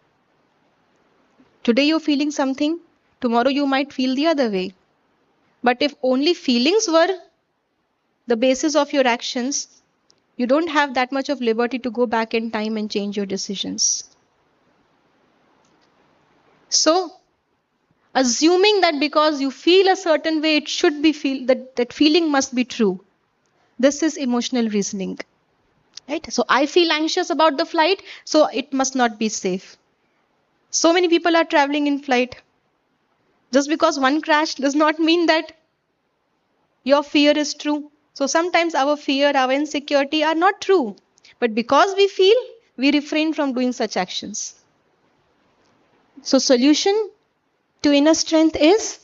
Today you're feeling something, tomorrow you might feel the other way. But if only feelings were the basis of your actions, you don't have that much of liberty to go back in time and change your decisions. So, assuming that because you feel a certain way, it should be that feeling must be true. This is emotional reasoning. Right? So I feel anxious about the flight, so it must not be safe. So many people are traveling in flight. Just because one crash does not mean that your fear is true. So sometimes our fear, our insecurity are not true. But because we feel, we refrain from doing such actions. So solution to inner strength is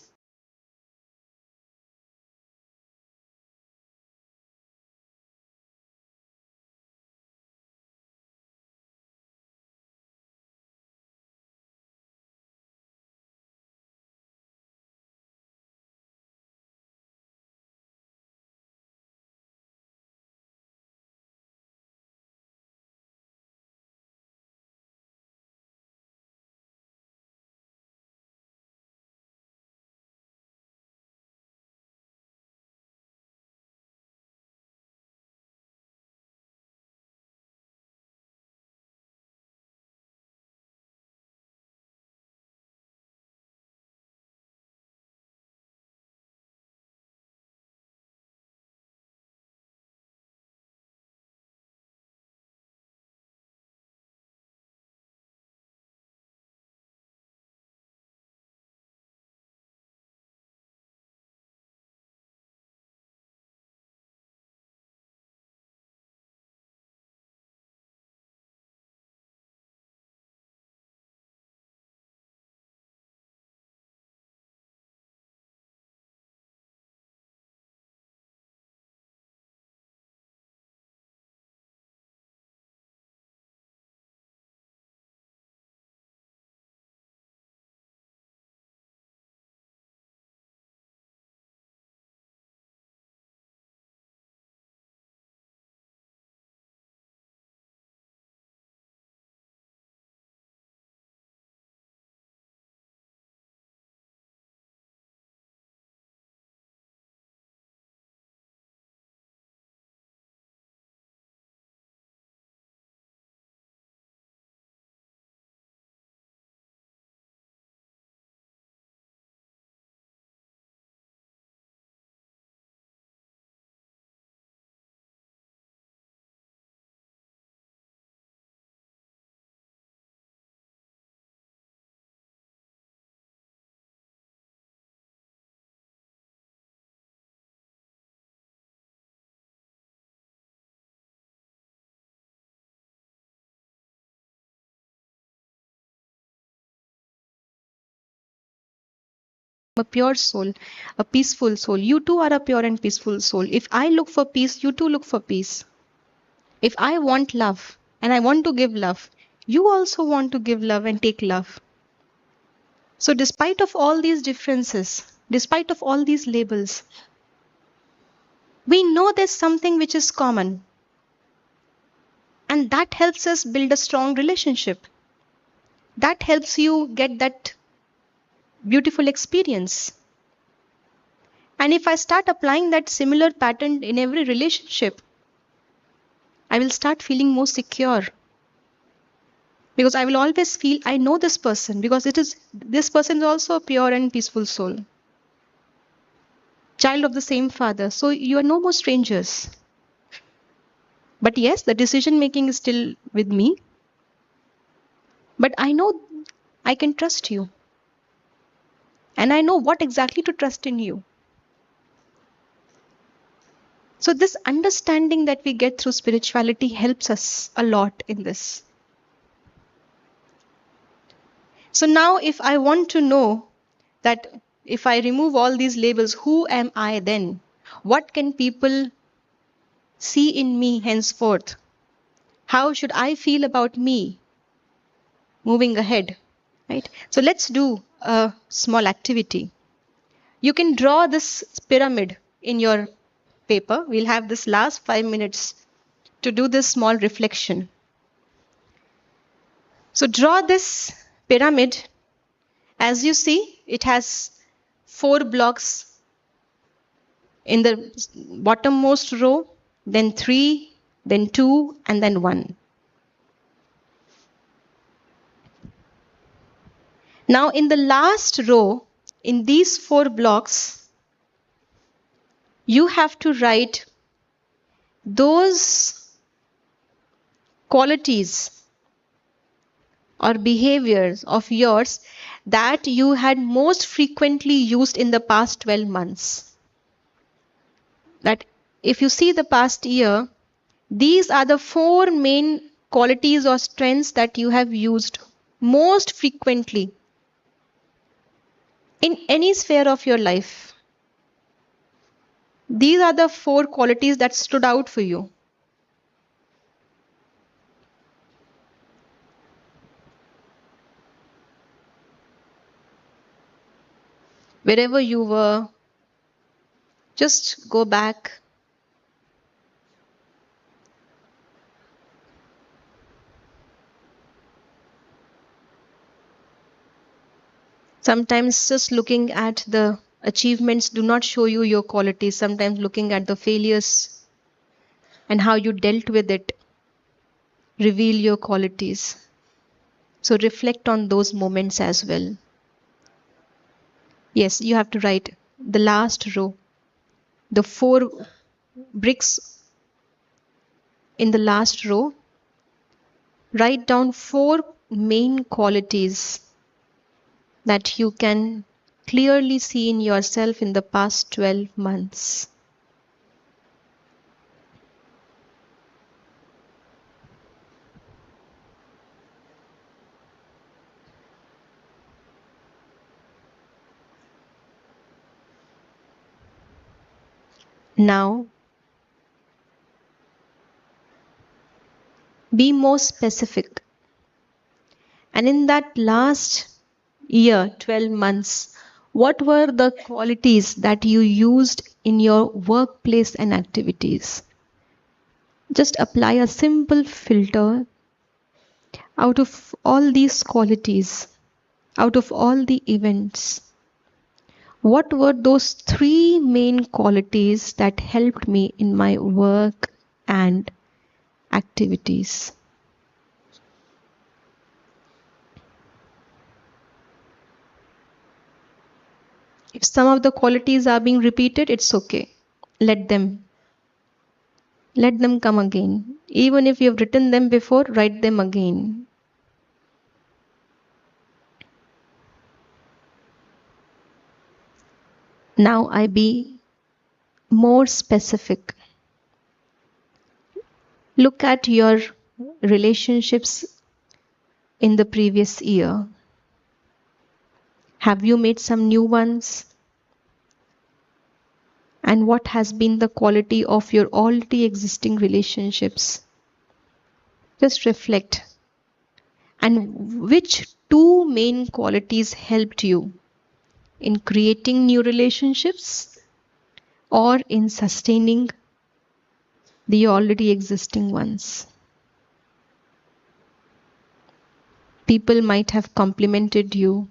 a pure soul, a peaceful soul. You too are a pure and peaceful soul. If I look for peace, you too look for peace. If I want love and I want to give love, you also want to give love and take love. So despite of all these differences, despite of all these labels, we know there's something which is common. And that helps us build a strong relationship. That helps you get that beautiful experience. And if I start applying that similar pattern in every relationship, I will start feeling more secure. Because I will always feel I know this person, because this person is also a pure and peaceful soul. Child of the same father. So you are no more strangers. But yes, the decision making is still with me. But I know I can trust you. And I know what exactly to trust in you. So this understanding that we get through spirituality helps us a lot in this. So now if I want to know that if I remove all these labels, who am I then? What can people see in me henceforth? How should I feel about me moving ahead? Right? So let's do a small activity. You can draw this pyramid in your paper. We'll have this last 5 minutes to do this small reflection. So draw this pyramid. As you see, it has 4 blocks in the bottommost row, then 3, then 2, and then 1. Now in the last row, in these 4 blocks, you have to write those qualities or behaviors of yours that you had most frequently used in the past 12 months. That if you see the past year, these are the 4 main qualities or strengths that you have used most frequently in any sphere of your life. These are the 4 qualities that stood out for you. Wherever you were, just go back. Sometimes just looking at the achievements do not show you your qualities. Sometimes looking at the failures and how you dealt with it reveal your qualities. So reflect on those moments as well. Yes, you have to write the last row, the 4 bricks in the last row. Write down 4 main qualities that you can clearly see in yourself in the past 12 months. Now, be more specific. And in that last year, 12 months, what were the qualities that you used in your workplace and activities? Just apply a simple filter out of all these qualities, out of all the events. What were those 3 main qualities that helped me in my work and activities? If some of the qualities are being repeated, it's okay. Let them come again. Even if you've written them before, write them again. Now I be more specific. Look at your relationships in the previous year. Have you made some new ones? And what has been the quality of your already existing relationships? Just reflect. And which two main qualities helped you in creating new relationships or in sustaining the already existing ones? People might have complimented you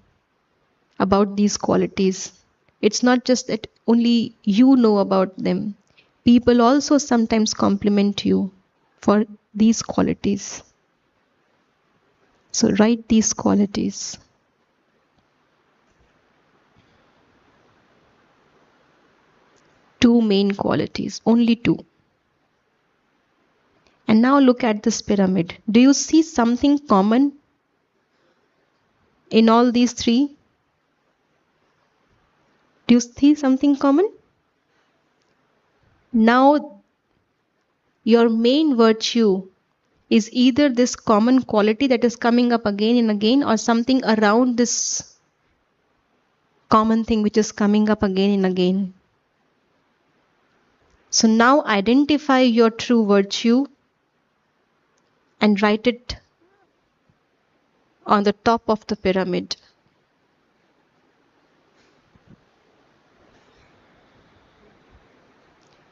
about these qualities. It's not just that only you know about them. People also sometimes compliment you for these qualities. So write these qualities. Two main qualities, only two. And now look at this pyramid. Do you see something common in all these three? Do you see something common? Now, your main virtue is either this common quality that is coming up again and again, or something around this common thing which is coming up again and again. So now identify your true virtue and write it on the top of the pyramid.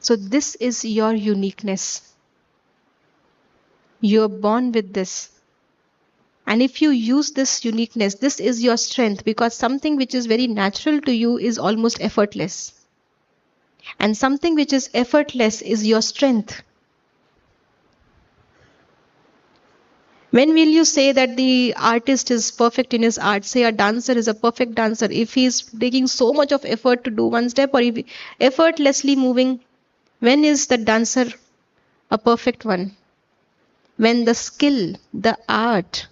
So this is your uniqueness. You're born with this. And if you use this uniqueness, this is your strength, because something which is very natural to you is almost effortless. And something which is effortless is your strength. When will you say that the artist is perfect in his art? Say a dancer is a perfect dancer if he's taking so much of effort to do one step, or if effortlessly moving. When is the dancer a perfect one? When the skill, the art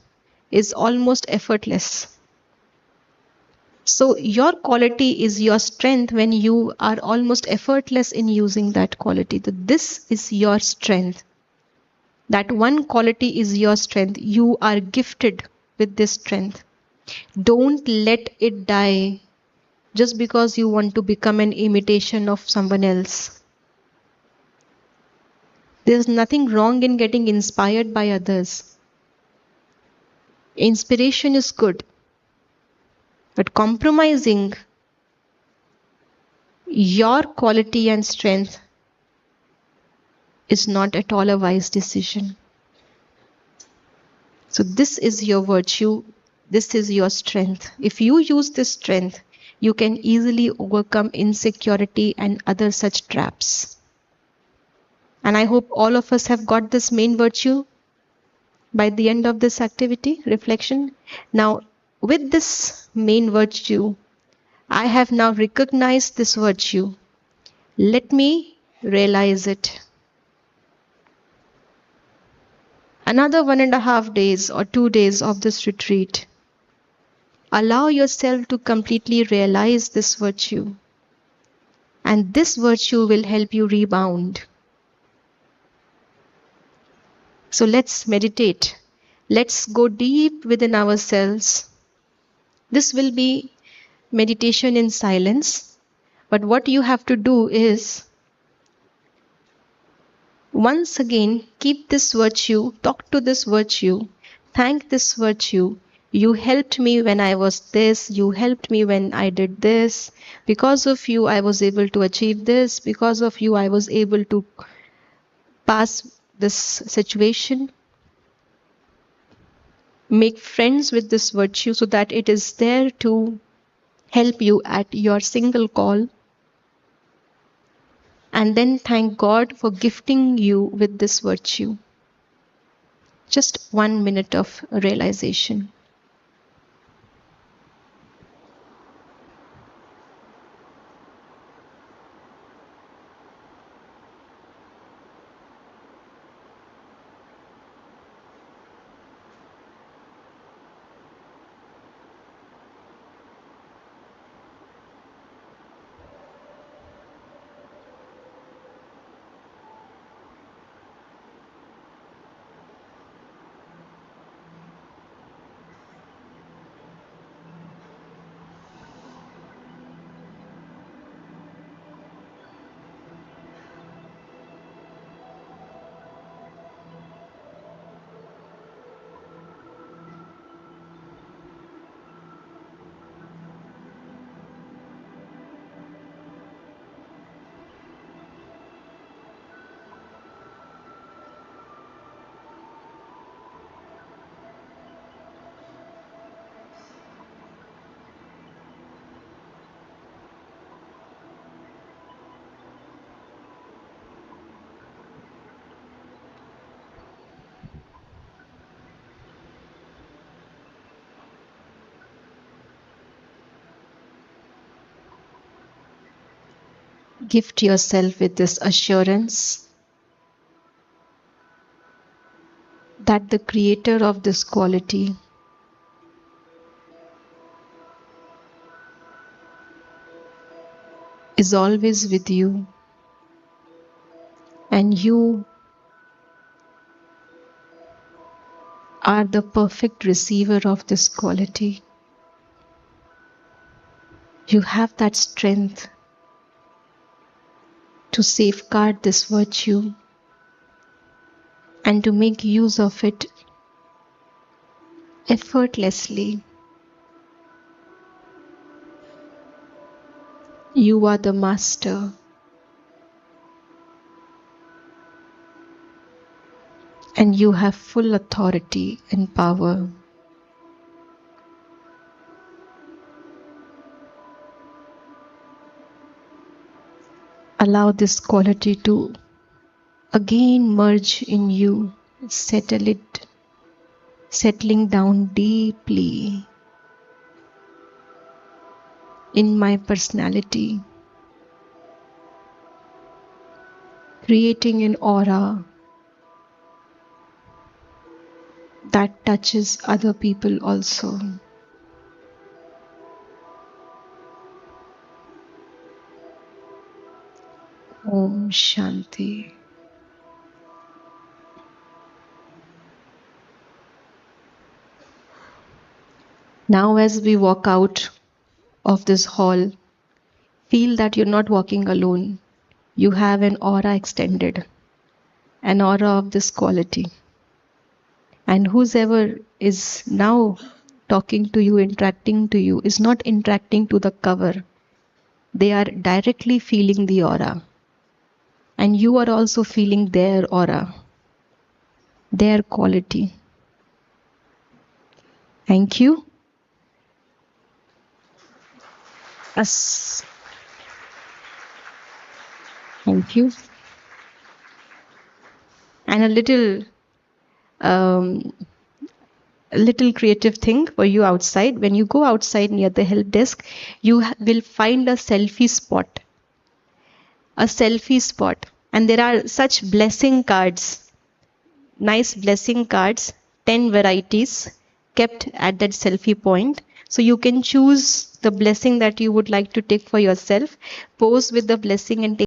is almost effortless. So your quality is your strength when you are almost effortless in using that quality. So this is your strength. That one quality is your strength. You are gifted with this strength. Don't let it die just because you want to become an imitation of someone else. There's nothing wrong in getting inspired by others. Inspiration is good. But compromising your quality and strength is not at all a wise decision. So this is your virtue. This is your strength. If you use this strength, you can easily overcome insecurity and other such traps. And I hope all of us have got this main virtue by the end of this activity, reflection. Now, with this main virtue, I have now recognized this virtue. Let me realize it. Another 1.5 days or 2 days of this retreat. Allow yourself to completely realize this virtue. And this virtue will help you rebound. So let's meditate. Let's go deep within ourselves. This will be meditation in silence. But what you have to do is, once again, keep this virtue, talk to this virtue, thank this virtue. You helped me when I was this, you helped me when I did this. Because of you, I was able to achieve this. Because of you, I was able to pass this situation. Make friends with this virtue so that it is there to help you at your single call. And then thank God for gifting you with this virtue. Just 1 minute of realization. Gift yourself with this assurance that the creator of this quality is always with you, and you are the perfect receiver of this quality. You have that strength to safeguard this virtue and to make use of it effortlessly. You are the master, and you have full authority and power. Allow this quality to again merge in you, settling down deeply in my personality, creating an aura that touches other people also. Om Shanti. Now, as we walk out of this hall, feel that you're not walking alone. You have an aura extended, an aura of this quality. And whosoever is now talking to you, interacting to you, is not interacting to the cover. They are directly feeling the aura. And you are also feeling their aura, their quality. Thank you. Us. Thank you. And a little creative thing for you outside. When you go outside near the help desk, you will find a selfie spot. A selfie spot. And there are such blessing cards, nice blessing cards, 10 varieties kept at that selfie point. So you can choose the blessing that you would like to take for yourself, pose with the blessing and take